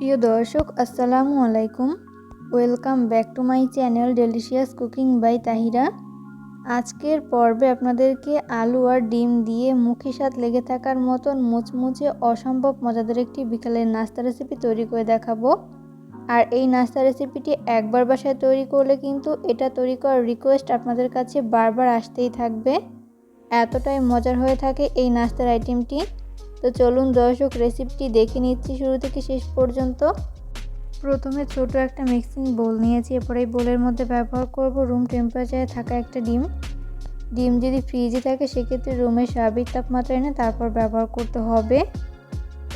প্রিয় দর্শক আসসালামু আলাইকুম, welcome back to my channel delicious cooking by Tahira. আজকের পর্বে আপনাদেরকে আলু আর ডিম দিয়ে মুখে স্বাদ লেগে থাকার মতন মুচমুচে অসম্ভব মজাদার একটি বিকালের নাস্তা রেসিপি তৈরি করে দেখাবো। আর এই নাস্তা রেসিপিটি একবার বাসায় তৈরি করলে কিন্তু এটা তৈরি করার রিকোয়েস্ট আপনাদের কাছে বারবার আসতেই থাকবে, এতটাই মজার হয়ে থাকে এই নাস্তার আইটেমটি। তো চলুন দর্শক রেসিপিটি দেখে নিচ্ছি শুরু থেকে শেষ পর্যন্ত। প্রথমে ছোট একটা মিক্সিং বোল নিয়েছি, এরপর এই বোলের মধ্যে ব্যবহার করব রুম টেম্পারেচারে থাকা একটা ডিম যদি ফ্রিজে থাকে সেক্ষেত্রে রুমের স্বাভাবিক তাপমাত্রা এনে তারপর ব্যবহার করতে হবে।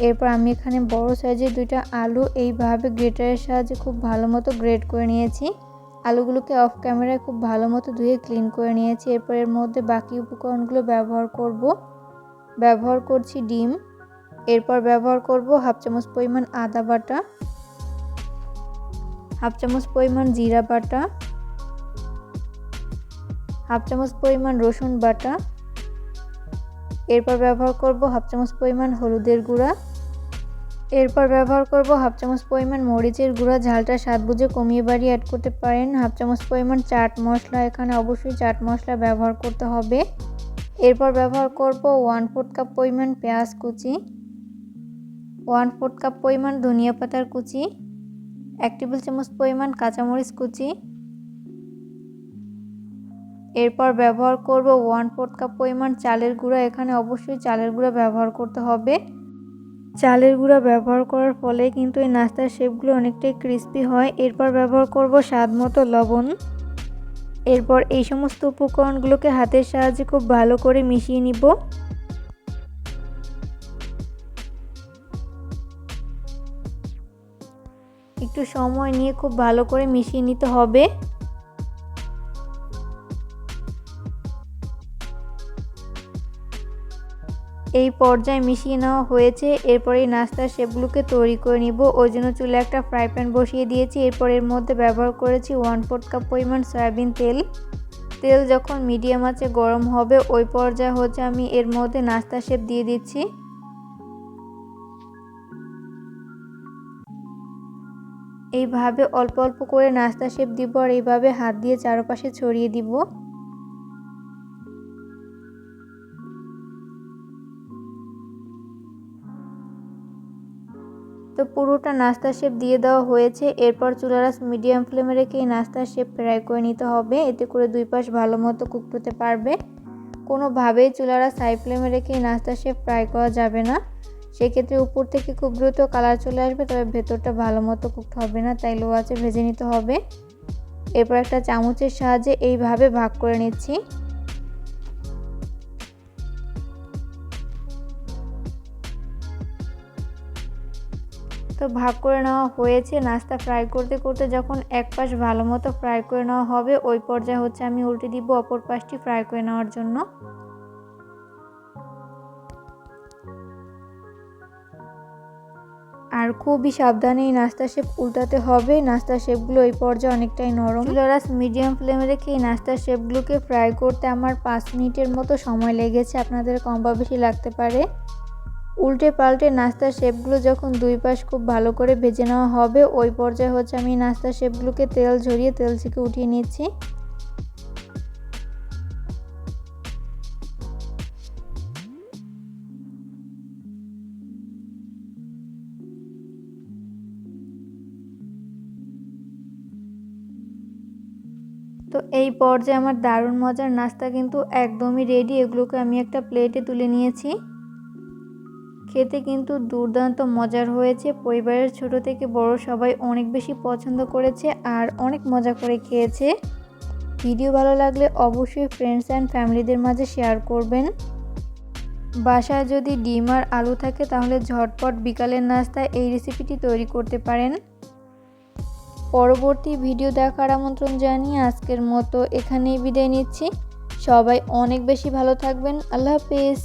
এরপর আমি এখানে বড় সাইজের 2টা আলু এইভাবে গ্রেটারের সাহায্যে খুব ভালো মতো গ্রেট করে নিয়েছি। আলুগুলোকে অফ ক্যামেরায় খুব ভালো মতো ধুয়ে ক্লিন করে নিয়েছি। এরপর এর মধ্যে বাকি উপকরণগুলো ব্যবহার করছি ডিম, এরপর ব্যবহার করব হাফ চামচ পরিমাণ আদা বাটা, হাফ চামচ পরিমাণ জিরা বাটা, হাফ চামচ পরিমাণ রসুন বাটা, এরপর ব্যবহার করব হাফ চামচ পরিমাণ হলুদের গুঁড়া, এরপর ব্যবহার করব হাফ চামচ পরিমাণ মরিচের গুঁড়া, ঝালটা স্বাদ বুঝে কমিয়ে বাড়িয়ে অ্যাড করতে পারেন। হাফ চামচ পরিমাণ চাট মশলা, এখানে অবশ্যই চাট মশলা ব্যবহার করতে হবে। এরপর ব্যবহার করব 1/4 কাপ পরিমাণ পেঁয়াজ কুচি, 1/4 কাপ পরিমাণ ধনিয়া পাতার কুচি, 1 টেবিল চামচ পরিমাণ কাঁচামরিচ কুচি, এরপর ব্যবহার করব 1/4 কাপ পরিমাণ চালের গুঁড়া, এখানে অবশ্যই চালের গুঁড়া ব্যবহার করতে হবে। চালের গুঁড়া ব্যবহার করার ফলে কিন্তু এই নাস্তার শেপগুলো অনেকটাই ক্রিস্পি হয়। এরপর ব্যবহার করব স্বাদ মতো লবণ। এরপর এই সমস্ত উপকরণগুলোকে হাতের সাহায্যে খুব ভালো করে মিশিয়ে নিব। একটু সময় নিয়ে খুব ভালো করে মিশিয়ে নিতে হবে। এই পর্যায়ে মিশিয়ে নেওয়া হয়েছে। এরপর এই নাস্তার শেপগুলোকে তৈরি করে নিব। ওই জন্য চুলে একটা ফ্রাই প্যান বসিয়ে দিয়েছি। এরপর এর মধ্যে ব্যবহার করেছি 1/4 কাপ পরিমাণ সয়াবিন তেল। তেল যখন মিডিয়াম আঁচে গরম হবে ওই পর্যায়ে আমি এর মধ্যে নাস্তা শেপ দিয়ে দিচ্ছি। এইভাবে অল্প অল্প করে নাস্তা শেপ দিব আর এইভাবে হাত দিয়ে চারপাশে ছড়িয়ে দিব। তো পুরোটা নাস্তা শেপ দিয়ে দেওয়া হয়েছে। এরপর চুলার আঁচ মিডিয়াম ফ্লেমে রেখে এই নাস্তার শেপ ফ্রাই করে নিতে হবে, এতে করে দুই পাশ ভালো মতো কুকড হতে পারবে। কোনোভাবেই চুলার আঁচ হাই ফ্লেমে রেখে এই নাস্তার শেপ ফ্রাই করা যাবে না, সেক্ষেত্রে উপর থেকে খুব দ্রুত কালার চলে আসবে, তবে ভেতরটা ভালো মতো কুকড হবে না, তাই লো আঁচে ভেজে নিতে হবে। এরপর একটা চামচের সাহায্যে এইভাবে ভাগ করে নিচ্ছি। তো ভাগ করে নেওয়া হয়েছে। নাস্তা ফ্রাই করতে করতে যখন এক পাশ ভালো মতো ফ্রাই করে নেওয়া হবে ওই পর্যায়ে আমি উল্টে দিব অপর পাশটি ফ্রাই করে নেওয়ার জন্য। আর খুবই সাবধানে এই নাস্তা শেপ উল্টাতে হবে। নাস্তা শেপগুলো এই পর্যায়ে অনেকটাই নরম। চুলার আঁচ মিডিয়াম ফ্লেমে রেখে এই নাস্তা শেপগুলোকে ফ্রাই করতে আমার 5 মিনিটের মতো সময় লেগেছে, আপনাদের কম বা বেশি লাগতে পারে। উল্টে পাল্টে নাস্তার শেপগুলো যখন দুই পাশ খুব ভালো করে ভেজে নেওয়া হবে ওই পর্যায়ে আমি নাস্তার শেপগুলোকে তেল ঝরিয়ে তেল থেকে উঠিয়ে নিচ্ছি। তো এই পর্যায়ে আমার দারুণ মজার নাস্তা কিন্তু একদমই রেডি। এগুলোকে আমি একটা প্লেটে তুলে নিয়েছি। খেতে কিন্তু দুর্দান্ত মজার হয়েছে। পরিবারের ছোট থেকে বড় সবাই অনেক বেশি পছন্দ করেছে আর অনেক মজা করে খেয়েছে। ভিডিও ভালো লাগলে অবশ্যই ফ্রেন্ডস অ্যান্ড ফ্যামিলিদের মাঝে শেয়ার করবেন। বাসায় যদি ডিম আর আলু থাকে তাহলে ঝটপট বিকালের নাস্তায় এই রেসিপিটি তৈরি করতে পারেন। পরবর্তী ভিডিও দেখার আমন্ত্রণ জানিয়ে আজকের মতো এখানেই বিদায় নিচ্ছি। সবাই অনেক বেশি ভালো থাকবেন। আল্লাহ হাফেজ।